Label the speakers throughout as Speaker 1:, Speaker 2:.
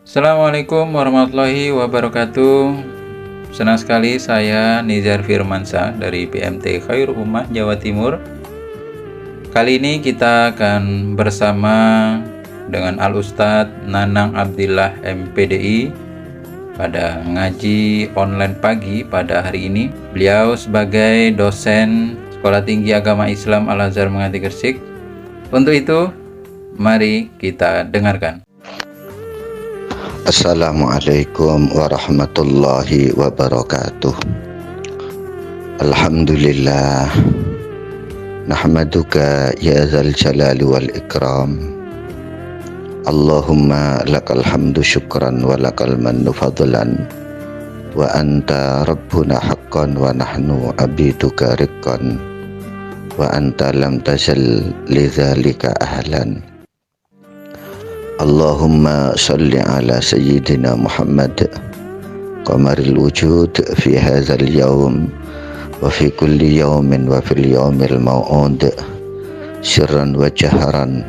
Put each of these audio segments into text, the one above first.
Speaker 1: Assalamualaikum warahmatullahi wabarakatuh. Senang sekali saya Nizar Firmansyah dari PMT Khairul Ummah Jawa Timur. Kali ini kita akan bersama dengan Al-Ustadz Nanang Abdillah MPDI pada ngaji online pagi pada hari ini. Beliau sebagai dosen Sekolah Tinggi Agama Islam Al-Azhar Mengati Gresik. Untuk itu, mari kita dengarkan.
Speaker 2: Assalamualaikum warahmatullahi wabarakatuh. Alhamdulillah, nahmaduka ya dzal jalali wal ikram. Allahumma lakal hamdu syukran wa lakal mannu fadlan, wa anta rabbuna haqqan wa nahnu abiduka riqqan, wa anta lam tazal lidzalika ahlan. Allahumma salli ala sayyidina Muhammad qamaril wujud fi hadzal yawm wa fi kulli yawmin wa fil yawmil maw'ud sirran wa jaharan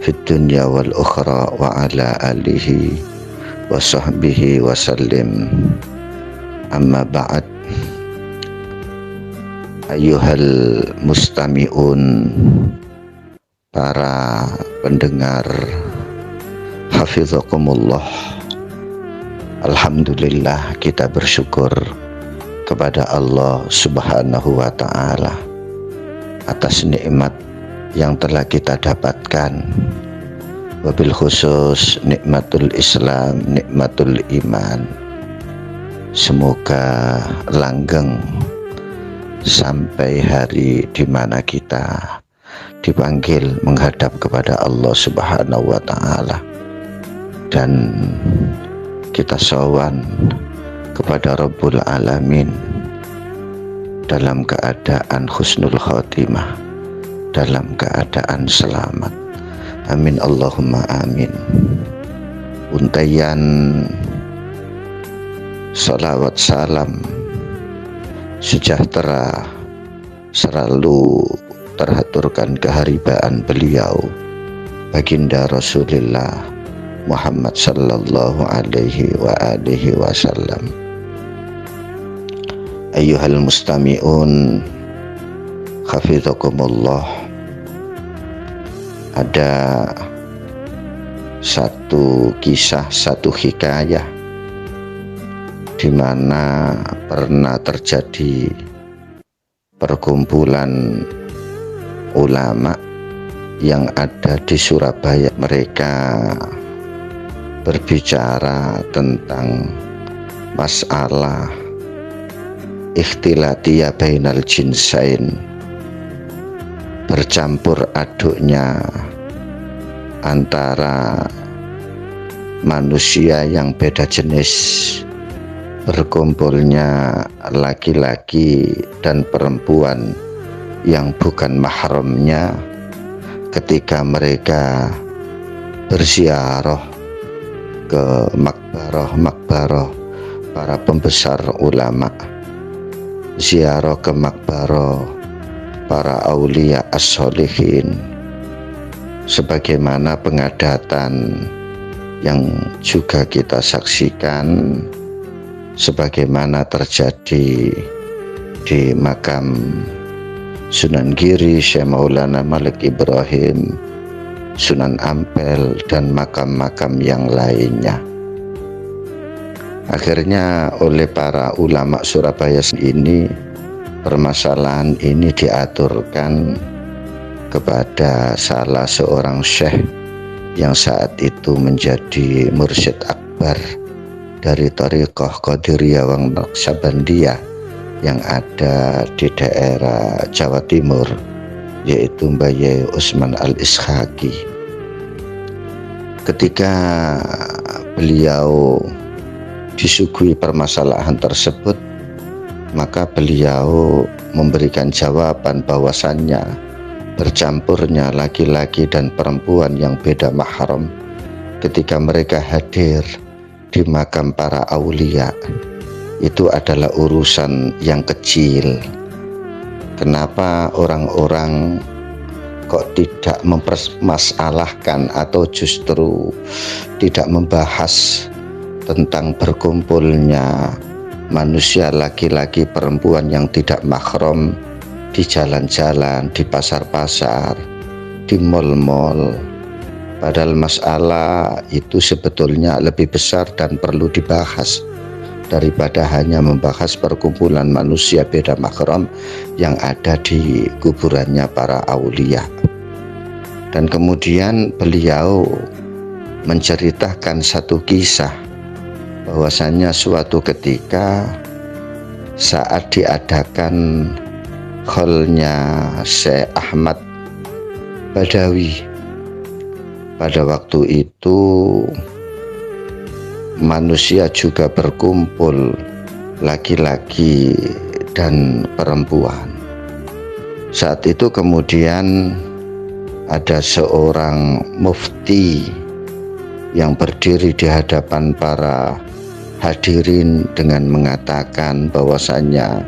Speaker 2: fid dunya wal ukhra wa ala alihi wa sahbihi wa sallim. Amma ba'd. Ayyuhal mustami'un, para pendengar hafizakumullah. Alhamdulillah, kita bersyukur kepada Allah Subhanahu wa ta'ala atas nikmat yang telah kita dapatkan, wabil khusus nikmatul Islam, nikmatul iman. Semoga langgeng sampai hari di mana kita dipanggil menghadap kepada Allah Subhanahu wa ta'ala dan kita sowan kepada Rabbul Alamin dalam keadaan husnul khotimah, dalam keadaan selamat. Amin Allahumma amin. Untayan salawat salam sejahtera selalu terhaturkan keharibaan beliau baginda Rasulullah Muhammad sallallahu alaihi wa alihi wasallam. Ayyuhal mustami'un hafizakumullah. Ada satu kisah, satu hikayah di mana pernah terjadi perkumpulan ulama yang ada di Surabaya. Mereka berbicara tentang masalah ikhtilatiyah bainal jinsain, bercampur aduknya antara manusia yang beda jenis, berkumpulnya laki-laki dan perempuan yang bukan mahramnya ketika mereka berziarah ke makbarah para pembesar ulama, ziarah ke makbarah para aulia as-solihin, sebagaimana pengadatan yang juga kita saksikan sebagaimana terjadi di makam Sunan Giri Syekh Maulana Malik Ibrahim, Sunan Ampel, dan makam-makam yang lainnya. Akhirnya oleh para ulama Surabaya ini, permasalahan ini diaturkan kepada salah seorang syekh yang saat itu menjadi mursyid akbar dari Thariqah Qadiriyah Wang Naqsabandiyah yang ada di daerah Jawa Timur, yaitu Mbah Yai Usman Al-Ishaqi. Ketika beliau disuguhi permasalahan tersebut, maka beliau memberikan jawaban bahwasannya bercampurnya laki-laki dan perempuan yang beda mahram ketika mereka hadir di makam para aulia itu adalah urusan yang kecil. Kenapa orang-orang kok tidak mempermasalahkan atau justru tidak membahas tentang berkumpulnya manusia laki-laki perempuan yang tidak mahram di jalan-jalan, di pasar-pasar, di mal-mal. Padahal masalah itu sebetulnya lebih besar dan perlu dibahas daripada hanya membahas perkumpulan manusia beda mahram yang ada di kuburannya para aulia. Dan kemudian beliau menceritakan satu kisah bahwasanya suatu ketika saat diadakan kholnya Syekh Ahmad Badawi, pada waktu itu manusia juga berkumpul, laki-laki dan perempuan. Saat itu kemudian ada seorang mufti yang berdiri di hadapan para hadirin dengan mengatakan bahwasanya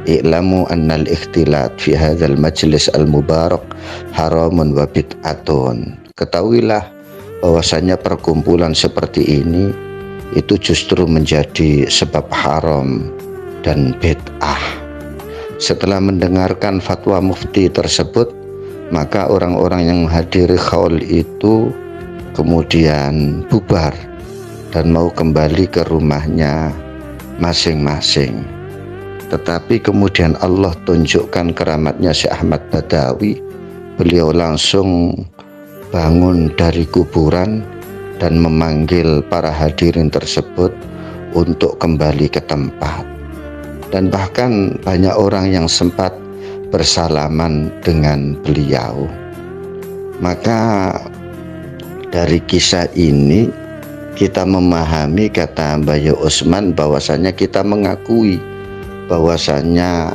Speaker 2: i'lamu annal ikhtilat fi hadzal majlis al-mubarak haramun wa bid'atun. Ketahuilah bahwasanya perkumpulan seperti ini itu justru menjadi sebab haram dan bid'ah. Setelah mendengarkan fatwa mufti tersebut, maka orang-orang yang menghadiri khaul itu kemudian bubar dan mau kembali ke rumahnya masing-masing. Tetapi kemudian Allah tunjukkan keramatnya Syekh Ahmad Badawi. Beliau langsung bangun dari kuburan dan memanggil para hadirin tersebut untuk kembali ke tempat. Dan bahkan banyak orang yang sempat bersalaman dengan beliau. Maka dari kisah ini kita memahami, kata Mbah Usman, bahwasanya kita mengakui bahwasanya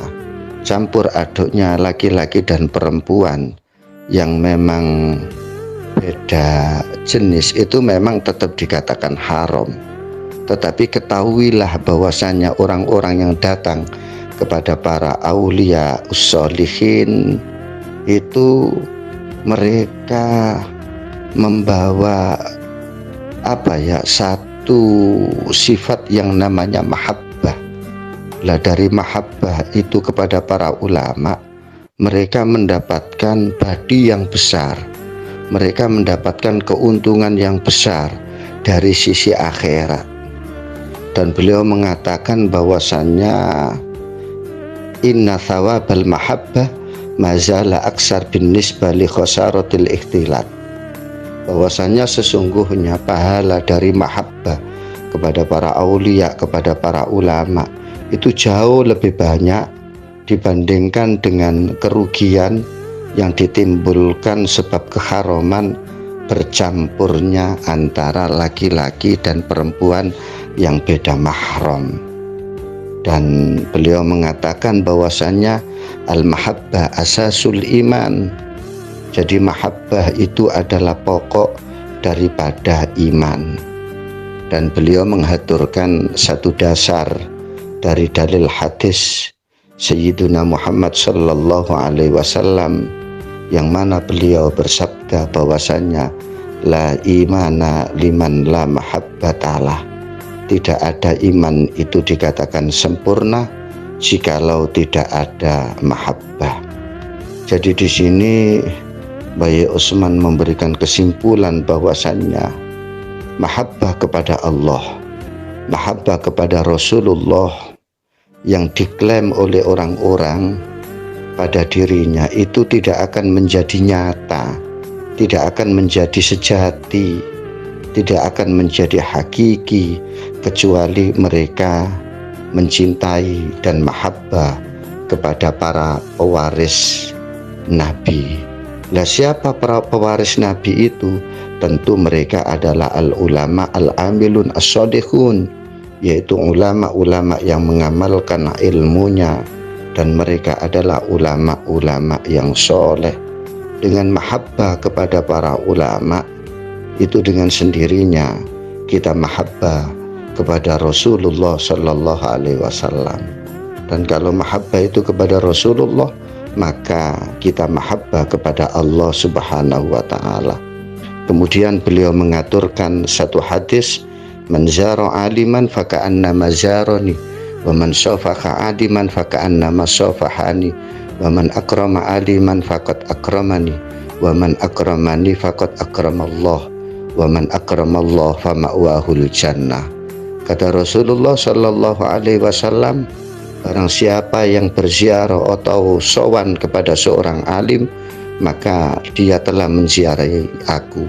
Speaker 2: campur aduknya laki-laki dan perempuan yang memang beda jenis itu memang tetap dikatakan haram. Tetapi ketahuilah bahwasanya orang-orang yang datang kepada para aulia ussolihin itu mereka membawa satu sifat yang namanya mahabbah. Lah dari mahabbah itu kepada para ulama, mereka mendapatkan badi yang besar, mereka mendapatkan keuntungan yang besar dari sisi akhirat. Dan beliau mengatakan bahwasannya inna thawabal mahabbah mazala aksar bin nisbah li khosaratil ikhtilat, bahwasanya sesungguhnya pahala dari mahabbah kepada para aulia, kepada para ulama itu jauh lebih banyak dibandingkan dengan kerugian yang ditimbulkan sebab keharaman bercampurnya antara laki-laki dan perempuan yang beda mahram. Dan beliau mengatakan bahwasanya al-mahabbah asasul iman. Jadi mahabbah itu adalah pokok daripada iman. Dan beliau menghaturkan satu dasar dari dalil hadis Sayyiduna Muhammad sallallahu alaihi wasallam, yang mana beliau bersabda bahwasanya la imana liman la mahabbatalah. Tidak ada iman itu dikatakan sempurna jikalau tidak ada mahabbah. Jadi di sini Mbah Usman memberikan kesimpulan bahwasannya mahabbah kepada Allah, mahabbah kepada Rasulullah yang diklaim oleh orang-orang pada dirinya itu tidak akan menjadi nyata, tidak akan menjadi sejati, tidak akan menjadi hakiki kecuali mereka mencintai dan mahabbah kepada para pewaris Nabi. Nah, siapa para pewaris Nabi itu? Tentu mereka adalah al-ulama al-amilun as-sodihun, yaitu ulama-ulama yang mengamalkan ilmunya, dan mereka adalah ulama-ulama yang soleh. Dengan mahabbah kepada para ulama itu dengan sendirinya kita mahabbah kepada Rasulullah Sallallahu Alaihi Wasallam. Dan kalau mahabbah itu kepada Rasulullah, maka kita mahabbah kepada Allah Subhanahu wa Ta'ala. Kemudian beliau mengaturkan satu hadis, man zara aliman faka'annama zarani, wa man safaha aliman faka'annama safahani, wa man akrama aliman faqad akramani, wa man akramani faqad akramallah, wa man akramallah fama'wahul jannah. Kata Rasulullah sallallahu alaihi wasallam, barang siapa yang berziarah atau sowan kepada seorang alim, maka dia telah menziarahi aku.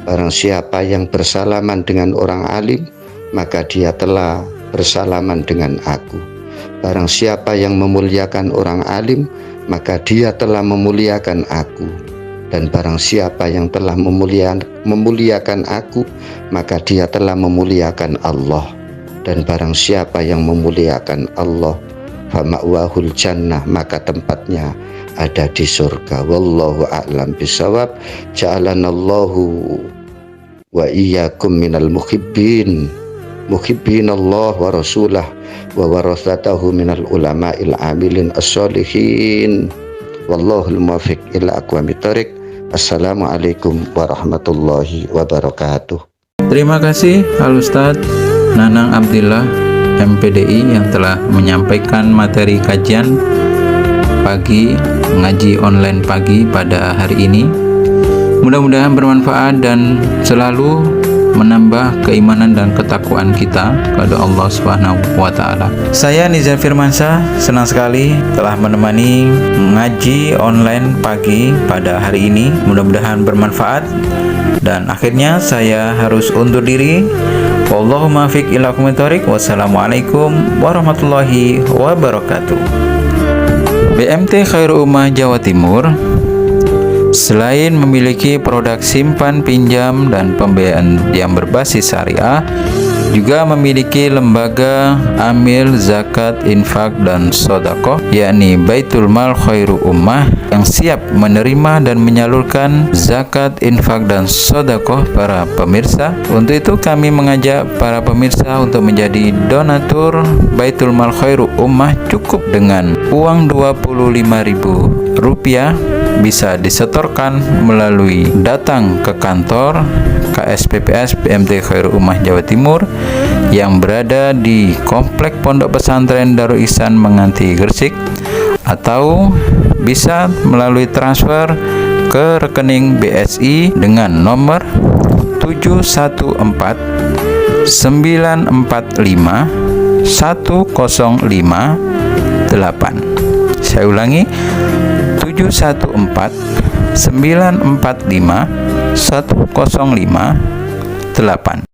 Speaker 2: Barang siapa yang bersalaman dengan orang alim, maka dia telah bersalaman dengan aku. Barang siapa yang memuliakan orang alim, maka dia telah memuliakan aku. Dan barang siapa yang telah memuliakan aku, maka dia telah memuliakan Allah. Dan barang siapa yang memuliakan Allah, fama'wahul jannah, maka tempatnya ada di surga. Wallahu a'lam bisawab. Ja'alanallahu wa iyyakum minal muhibbin Allah wa rasulah wa warasatahu minal ulama'il amilin as-solihin. Wallahul muwaffiq ila aqwamit thoriq. Assalamualaikum warahmatullahi wabarakatuh.
Speaker 1: Terima kasih Al Ustadz Nanang Abdillah MPDI yang telah menyampaikan materi kajian pagi, ngaji online pagi pada hari ini. Mudah-mudahan bermanfaat dan selalu menambah keimanan dan ketakwaan kita kepada Allah Subhanahu wa Ta'ala. Saya Nizar Firmansyah senang sekali telah menemani ngaji online pagi pada hari ini. Mudah-mudahan bermanfaat dan akhirnya saya harus undur diri. Wallahumma fiq ila kumitorik. Wassalamualaikum warahmatullahi wabarakatuh. BMT Khairul Ummah Jawa Timur selain memiliki produk simpan pinjam dan pembiayaan yang berbasis syariah, juga memiliki lembaga amil zakat, infak, dan sodakoh, yakni Baitul Mal Khairul Ummah, yang siap menerima dan menyalurkan zakat, infak, dan sodakoh para pemirsa. Untuk itu kami mengajak para pemirsa untuk menjadi donatur Baitul Mal Khairul Ummah. Cukup dengan uang Rp25.000 bisa disetorkan melalui datang ke kantor KSPPS BMT Khairul Ummah Jawa Timur yang berada di Komplek Pondok Pesantren Darul Ihsan Menganti, Gresik, atau bisa melalui transfer ke rekening BSI dengan nomor 714 945 1058. Saya ulangi, 714 945 1058.